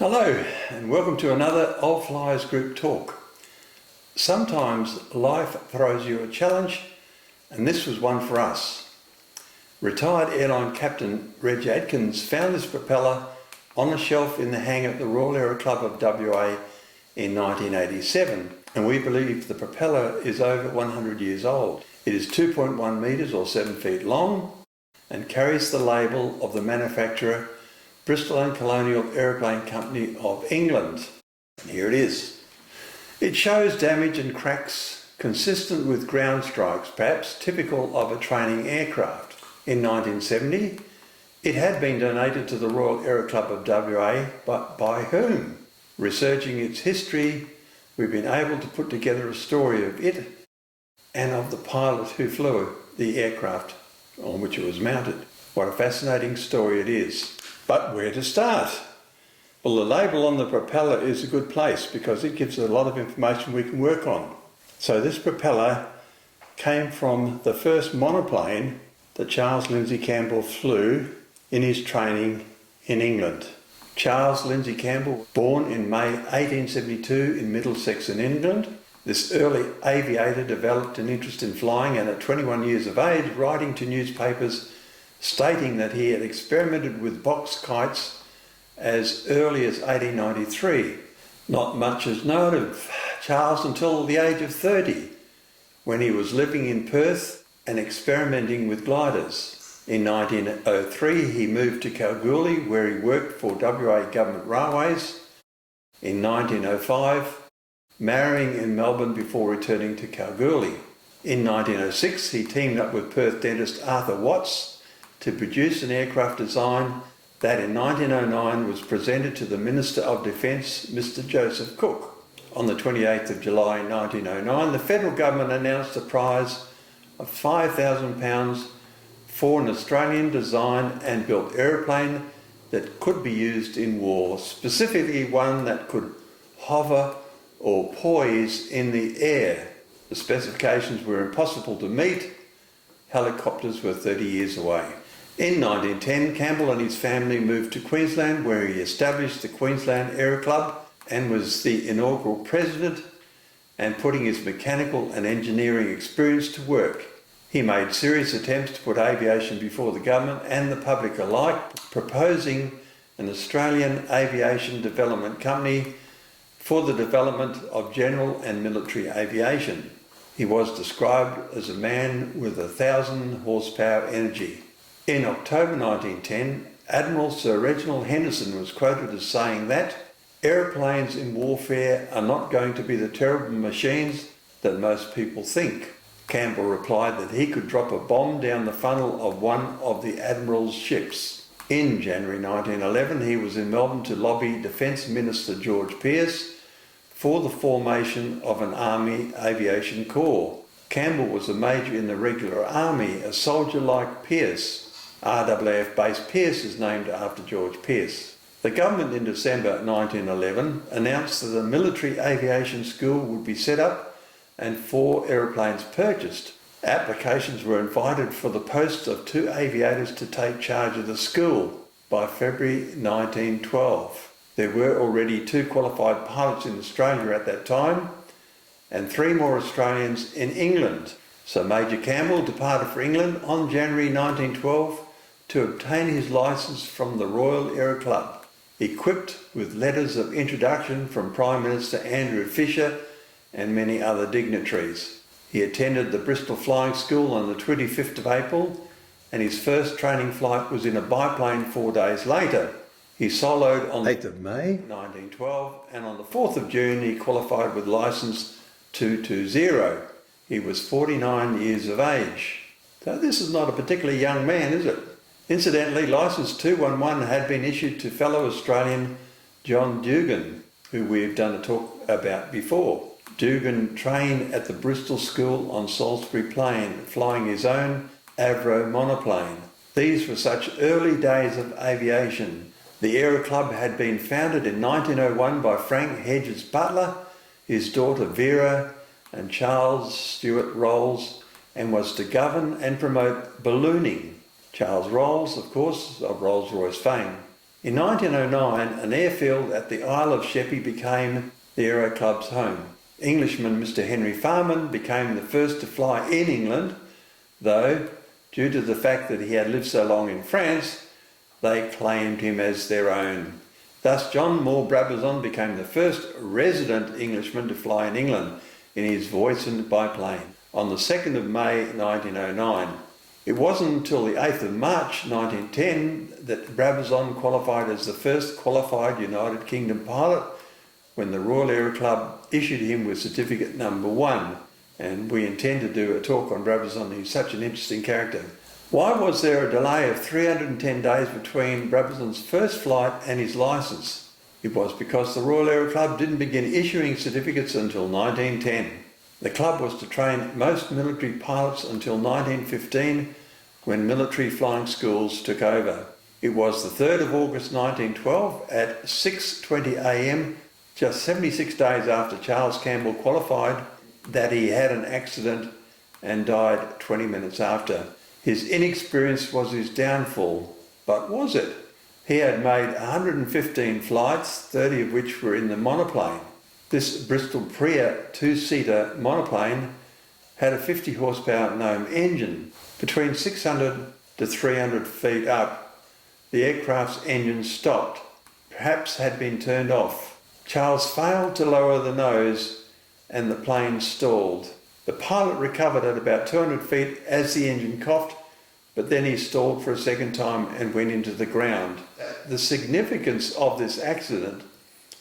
Hello and welcome to another of Fliers group talk. Sometimes life throws you a challenge, and this was one for us. Retired airline captain Reg Adkins found this propeller on a shelf in the hangar at the Royal Aero Club of WA in 1987, and we believe the propeller is over 100 years old. It is 2.1 metres or 7 feet long and carries the label of the manufacturer Bristol and Colonial Aeroplane Company of England. And here it is. It shows damage and cracks consistent with ground strikes, perhaps typical of a training aircraft. In 1970, it had been donated to the Royal Aero Club of WA, but by whom? Researching its history, we've been able to put together a story of it and of the pilot who flew the aircraft on which it was mounted. What a fascinating story it is. But where to start? Well, the label on the propeller is a good place because it gives a lot of information we can work on. So this propeller came from the first monoplane that Charles Lindsay Campbell flew in his training in England. Charles Lindsay Campbell, born in May 1872 in Middlesex in England. This early aviator developed an interest in flying, and at 21 years of age, writing to newspapers stating that he had experimented with box kites as early as 1893. Not much is known of Charles until the age of 30, when he was living in Perth and experimenting with gliders. In 1903 he moved to Kalgoorlie, where he worked for WA Government Railways. In 1905, marrying in Melbourne before returning to Kalgoorlie. In 1906 he teamed up with Perth dentist Arthur Watts to produce an aircraft design that in 1909 was presented to the Minister of Defence, Mr. Joseph Cook. On the 28th of July 1909, the federal government announced a prize of £5,000 for an Australian design and built aeroplane that could be used in war, specifically one that could hover or poise in the air. The specifications were impossible to meet. Helicopters were 30 years away. In 1910, Campbell and his family moved to Queensland, where he established the Queensland Aero Club and was the inaugural president, and putting his mechanical and engineering experience to work. He made serious attempts to put aviation before the government and the public alike, proposing an Australian Aviation Development Company for the development of general and military aviation. He was described as a man with 1,000 horsepower energy. In October 1910, Admiral Sir Reginald Henderson was quoted as saying that aeroplanes in warfare are not going to be the terrible machines that most people think. Campbell replied that he could drop a bomb down the funnel of one of the Admiral's ships. In January 1911, he was in Melbourne to lobby Defence Minister George Pearce for the formation of an Army Aviation Corps. Campbell was a major in the regular army, a soldier like Pearce. RAAF base Pearce is named after George Pearce. The government in December 1911 announced that a military aviation school would be set up and 4 aeroplanes purchased. Applications were invited for the posts of 2 aviators to take charge of the school by February 1912. There were already 2 qualified pilots in Australia at that time and 3 more Australians in England. So Major Campbell departed for England on January 1912 to obtain his licence from the Royal Aero Club, equipped with letters of introduction from Prime Minister Andrew Fisher and many other dignitaries. He attended the Bristol Flying School on the 25th of April, and his first training flight was in a biplane 4 days later. He soloed on the 8th of May 1912, and on the 4th of June he qualified with licence 220. He was 49 years of age. So this is not a particularly young man, is it? Incidentally, licence 211 had been issued to fellow Australian John Dugan, who we've done a talk about before. Dugan trained at the Bristol School on Salisbury Plain, flying his own Avro monoplane. These were such early days of aviation. The Aero Club had been founded in 1901 by Frank Hedges Butler, his daughter Vera, and Charles Stewart Rolls, and was to govern and promote ballooning. Charles Rolls, of course, of Rolls-Royce fame. In 1909, an airfield at the Isle of Sheppey became the Aero Club's home. Englishman Mr. Henry Farman became the first to fly in England, though, due to the fact that he had lived so long in France, they claimed him as their own. Thus, John Moore Brabazon became the first resident Englishman to fly in England in his voyage biplane on the 2nd of May 1909. It wasn't until the 8th of March 1910 that Brabazon qualified as the first qualified United Kingdom pilot when the Royal Aero Club issued him with certificate number 1. And we intend to do a talk on Brabazon. He's such an interesting character. Why was there a delay of 310 days between Brabazon's first flight and his licence? It was because the Royal Aero Club didn't begin issuing certificates until 1910. The club was to train most military pilots until 1915, when military flying schools took over. It was the 3rd of August 1912 at 6:20 a.m, just 76 days after Charles Campbell qualified, that he had an accident and died 20 minutes after. His inexperience was his downfall, but was it? He had made 115 flights, 30 of which were in the monoplane. This Bristol Priya two-seater monoplane had a 50 horsepower Gnome engine. Between 600 to 300 feet up, the aircraft's engine stopped, perhaps had been turned off. Charles failed to lower the nose and the plane stalled. The pilot recovered at about 200 feet as the engine coughed, but then he stalled for a second time and went into the ground. The significance of this accident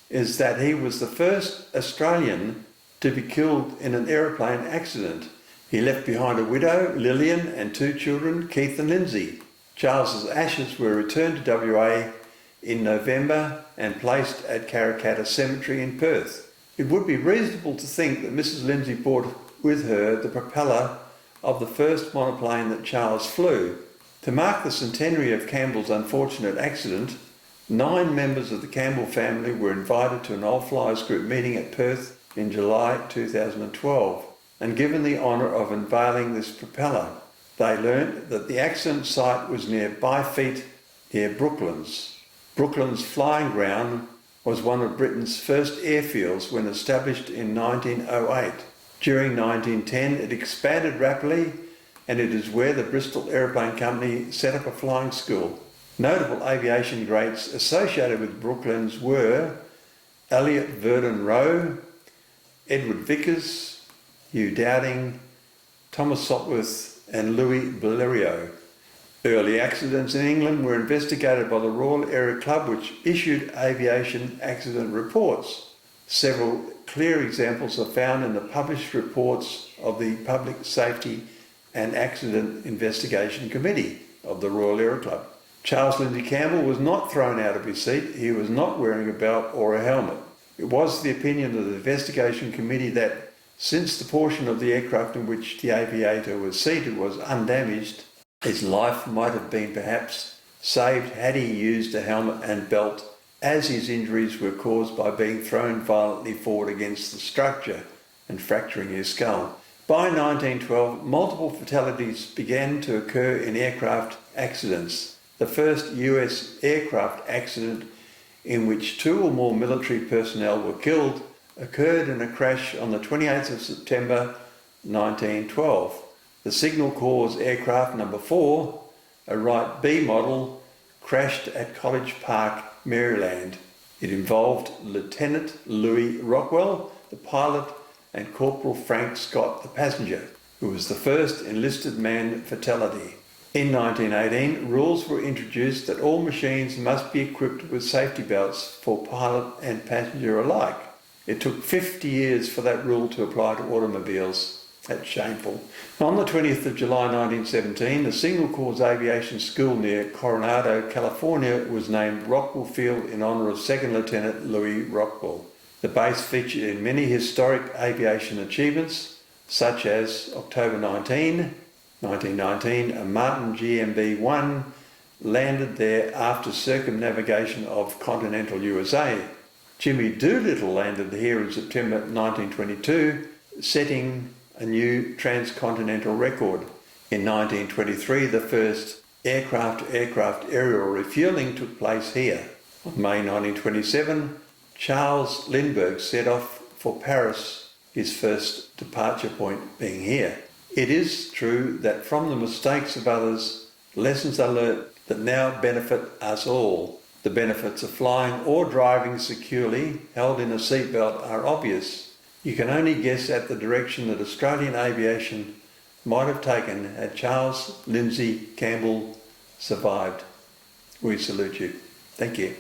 is that he was the first Australian to be killed in an aeroplane accident. He left behind a widow, Lillian, and 2 children, Keith and Lindsay. Charles's ashes were returned to WA in November and placed at Karrakatta Cemetery in Perth. It would be reasonable to think that Mrs. Lindsay brought with her the propeller of the first monoplane that Charles flew. To mark the centenary of Campbell's unfortunate accident, 9 members of the Campbell family were invited to an Old Fliers group meeting at Perth in July 2012 and given the honour of unveiling this propeller. They learnt that the accident site was near Byfleet, near Brooklands. Brooklands Flying Ground was one of Britain's first airfields when established in 1908. During 1910 it expanded rapidly, and it is where the Bristol Aeroplane Company set up a flying school. Notable aviation greats associated with Brooklands were Elliot Verdon Rowe, Edward Vickers, Hugh Dowding, Thomas Sopwith and Louis Blériot. Early accidents in England were investigated by the Royal Aero Club, which issued aviation accident reports. Several clear examples are found in the published reports of the Public Safety and Accident Investigation Committee of the Royal Aero Club. Charles Lindsay Campbell was not thrown out of his seat. He was not wearing a belt or a helmet. It was the opinion of the investigation committee that since the portion of the aircraft in which the aviator was seated was undamaged, his life might have been perhaps saved had he used a helmet and belt, as his injuries were caused by being thrown violently forward against the structure and fracturing his skull. By 1912, multiple fatalities began to occur in aircraft accidents. The first US aircraft accident in which 2 or more military personnel were killed occurred in a crash on the 28th of September 1912. The Signal Corps aircraft number 4, a Wright B model, crashed at College Park, Maryland. It involved Lieutenant Louis Rockwell, the pilot, and Corporal Frank Scott, the passenger, who was the first enlisted man fatality. In 1918, rules were introduced that all machines must be equipped with safety belts for pilot and passenger alike. It took 50 years for that rule to apply to automobiles. That's shameful. On the 20th of July 1917, the Signal Corps Aviation School near Coronado, California was named Rockwell Field in honour of 2nd Lieutenant Louis Rockwell. The base featured in many historic aviation achievements, such as October 1919, a Martin GMB-1 landed there after circumnavigation of continental USA. Jimmy Doolittle landed here in September 1922, setting a new transcontinental record. In 1923, the first aircraft-aircraft aerial refuelling took place here. On May 1927, Charles Lindbergh set off for Paris, his first departure point being here. It is true that from the mistakes of others, lessons are learnt that now benefit us all. The benefits of flying or driving securely held in a seatbelt are obvious. You can only guess at the direction that Australian aviation might have taken had Charles Lindsay Campbell survived. We salute you. Thank you.